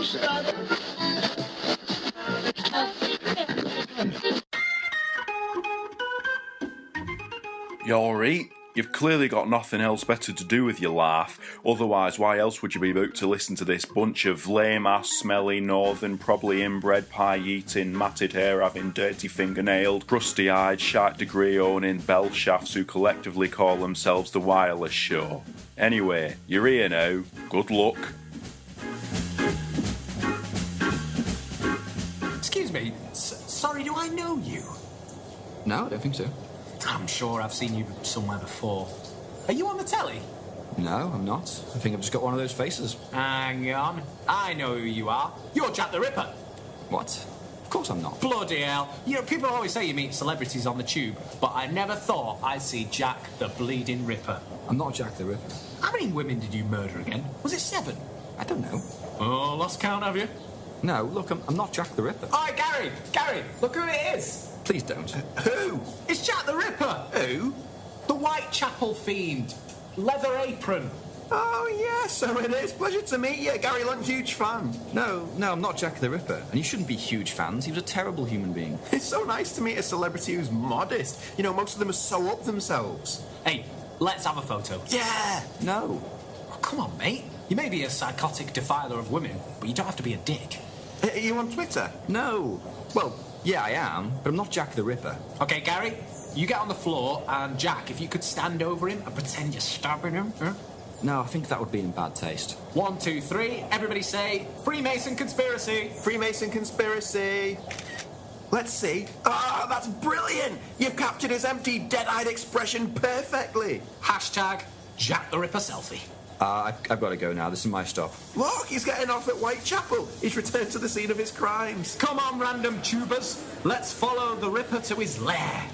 You alright? You've clearly got nothing else better to do with your life. Otherwise, why else would you be about to listen to this bunch of lame-ass, smelly, northern, probably inbred, pie-eating, matted hair-having, dirty fingernailed, crusty-eyed, shark degree-owning bell shafts who collectively call themselves The Wireless Show? Anyway, you're here now. Good luck. Excuse me, sorry, do I know you? No, I don't think so. I'm sure I've seen you somewhere before. Are you on the telly? No, I'm not. I think I've just got one of those faces. Hang on. I know who you are. You're Jack the Ripper. What? Of course I'm not. Bloody hell. You know, people always say you meet celebrities on the tube, but I never thought I'd see Jack the Bleeding Ripper. I'm not Jack the Ripper. How many women did you murder again? Was it 7? I don't know. Oh, lost count, have you? No, look, I'm not Jack the Ripper. Hi, Gary, look who it is. Please don't. Who? It's Jack the Ripper. Who? The Whitechapel fiend. Leather apron. Oh, yes, so it is. Pleasure to meet you. Gary Lunt, huge fan. No, I'm not Jack the Ripper. And you shouldn't be huge fans. He was a terrible human being. It's so nice to meet a celebrity who's modest. You know, most of them are so up themselves. Hey, let's have a photo. Yeah. No. Oh, come on, mate. You may be a psychotic defiler of women, but you don't have to be a dick. Are you on Twitter? No. Well, yeah, I am, but I'm not Jack the Ripper. Okay, Gary, you get on the floor, and Jack, if you could stand over him and pretend you're stabbing him. Huh? No, I think that would be in bad taste. 1, 2, 3, everybody say, Freemason conspiracy. Freemason conspiracy. Let's see. Ah, that's brilliant! You've captured his empty, dead-eyed expression perfectly. Hashtag Jack the Ripper selfie. I've got to go now. This is my stop. Look, he's getting off at Whitechapel. He's returned to the scene of his crimes. Come on, random tubers. Let's follow the Ripper to his lair.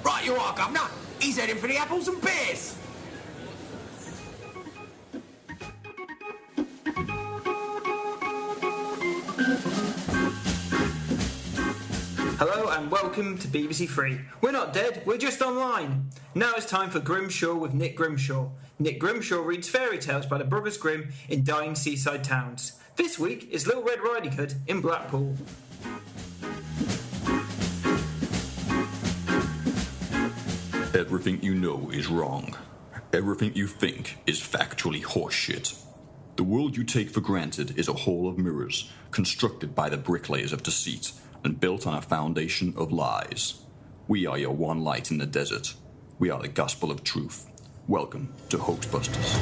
Right you are, Governor. He's heading for the apples and pears. Hello and welcome to BBC Three. We're not dead, we're just online. Now it's time for Grimshaw with Nick Grimshaw. Nick Grimshaw reads fairy tales by the Brothers Grimm in dying seaside towns. This week is Little Red Riding Hood in Blackpool. Everything you know is wrong. Everything you think is factually horseshit. The world you take for granted is a hall of mirrors, constructed by the bricklayers of deceit, and built on a foundation of lies. We are your one light in the desert. We are the gospel of truth. Welcome to Hoaxbusters.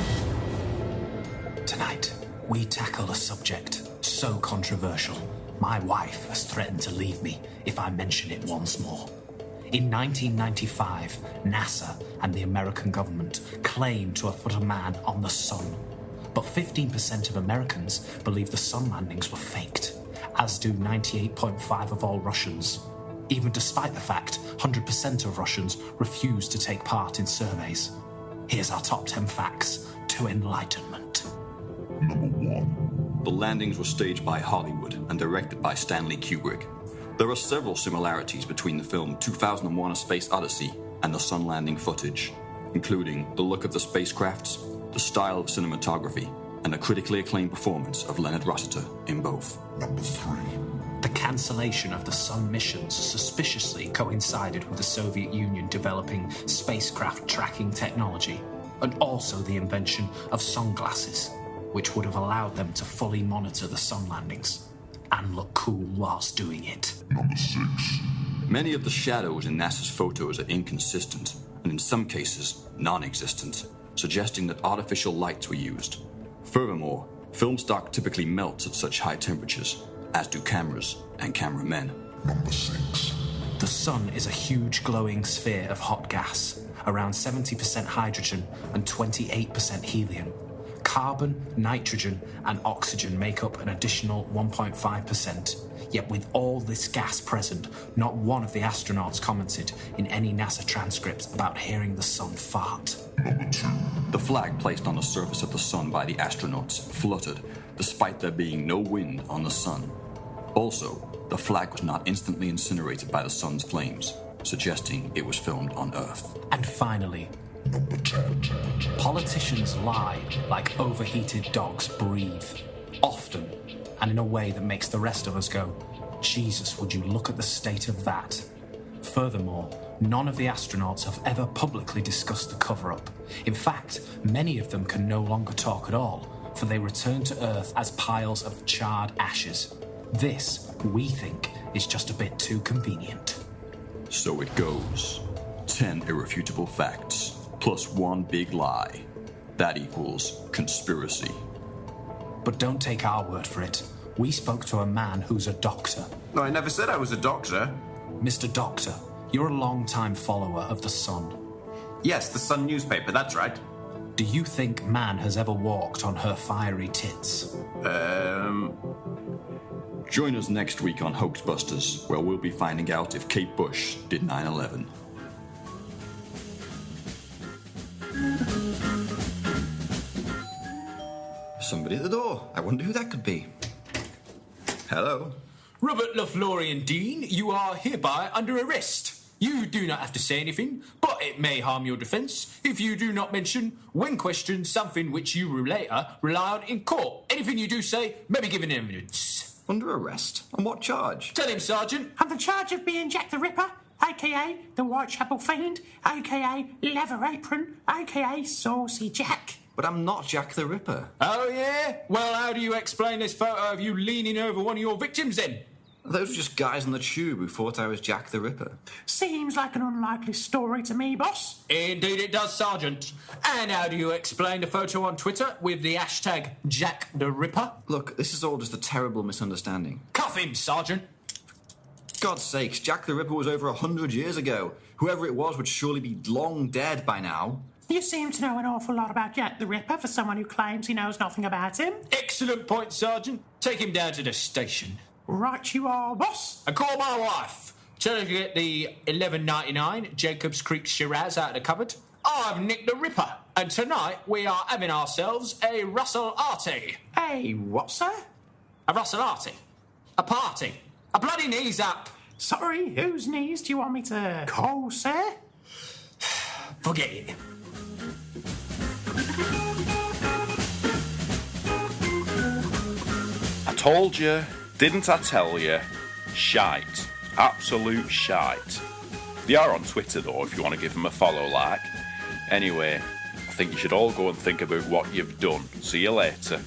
Tonight, we tackle a subject so controversial, my wife has threatened to leave me if I mention it once more. In 1995, NASA and the American government claimed to have put a man on the sun. But 15% of Americans believe the sun landings were faked, as do 98.5% of all Russians, even despite the fact 100% of Russians refuse to take part in surveys. Here's our top 10 facts to enlightenment. Number 1. The landings were staged by Hollywood and directed by Stanley Kubrick. There are several similarities between the film 2001: A Space Odyssey and the sun landing footage, including the look of the spacecrafts, the style of cinematography, and the critically acclaimed performance of Leonard Rossiter in both. Number 3. The cancellation of the sun missions suspiciously coincided with the Soviet Union developing spacecraft tracking technology, and also the invention of sunglasses, which would have allowed them to fully monitor the sun landings and look cool whilst doing it. Number 6. Many of the shadows in NASA's photos are inconsistent, and in some cases, non-existent, suggesting that artificial lights were used. Furthermore, film stock typically melts at such high temperatures, as do cameras and cameramen. Number 6. The sun is a huge glowing sphere of hot gas, around 70% hydrogen and 28% helium. Carbon, nitrogen, and oxygen make up an additional 1.5%. Yet with all this gas present, not one of the astronauts commented in any NASA transcripts about hearing the sun fart. Number 2. The flag placed on the surface of the sun by the astronauts fluttered, despite there being no wind on the sun. Also, the flag was not instantly incinerated by the sun's flames, suggesting it was filmed on Earth. And finally, Number 10. politicians lie like overheated dogs breathe. Often, and in a way that makes the rest of us go, Jesus, would you look at the state of that? Furthermore, none of the astronauts have ever publicly discussed the cover-up. In fact, many of them can no longer talk at all, for they return to Earth as piles of charred ashes. This, we think, is just a bit too convenient. So it goes. 10 irrefutable facts, plus one big lie. That equals conspiracy. But don't take our word for it. We spoke to a man who's a doctor. No, I never said I was a doctor. Mr. Doctor, you're a long-time follower of The Sun. Yes, the Sun newspaper, that's right. Do you think man has ever walked on her fiery tits? Join us next week on Hoaxbusters, where we'll be finding out if Kate Bush did 9/11. Somebody at the door. I wonder who that could be. Hello? Robert Lothlorien Dean, you are hereby under arrest. You do not have to say anything, but it may harm your defence if you do not mention, when questioned, something which you will later rely on in court. Anything you do say may be given evidence. Under arrest? On what charge? Tell him, Sergeant. On the charge of being Jack the Ripper, a.k.a. the Whitechapel Fiend, a.k.a. Leather Apron, a.k.a. Saucy Jack. But I'm not Jack the Ripper. Oh, yeah? Well, how do you explain this photo of you leaning over one of your victims, then? Those were just guys on the tube who thought I was Jack the Ripper. Seems like an unlikely story to me, boss. Indeed it does, Sergeant. And how do you explain the photo on Twitter with the hashtag Jack the Ripper? Look, this is all just a terrible misunderstanding. Cuff him, Sergeant. God's sakes, Jack the Ripper was over 100 years ago. Whoever it was would surely be long dead by now. You seem to know an awful lot about Jack the Ripper for someone who claims he knows nothing about him. Excellent point, Sergeant. Take him down to the station. Right you are, boss. And call my wife. Tell her to get the $11.99 Jacob's Creek Shiraz out of the cupboard. I've nicked the Ripper, and tonight we are having ourselves a Russell Arty. Hey, what, sir? A Russell Arty. A party. A bloody knees up. Sorry, whose knees do you want me to call, sir? Forget it. I told you, didn't I tell you? Shite. Absolute shite. They are on Twitter though, if you want to give them a follow like. Anyway, I think you should all go and think about what you've done. See you later.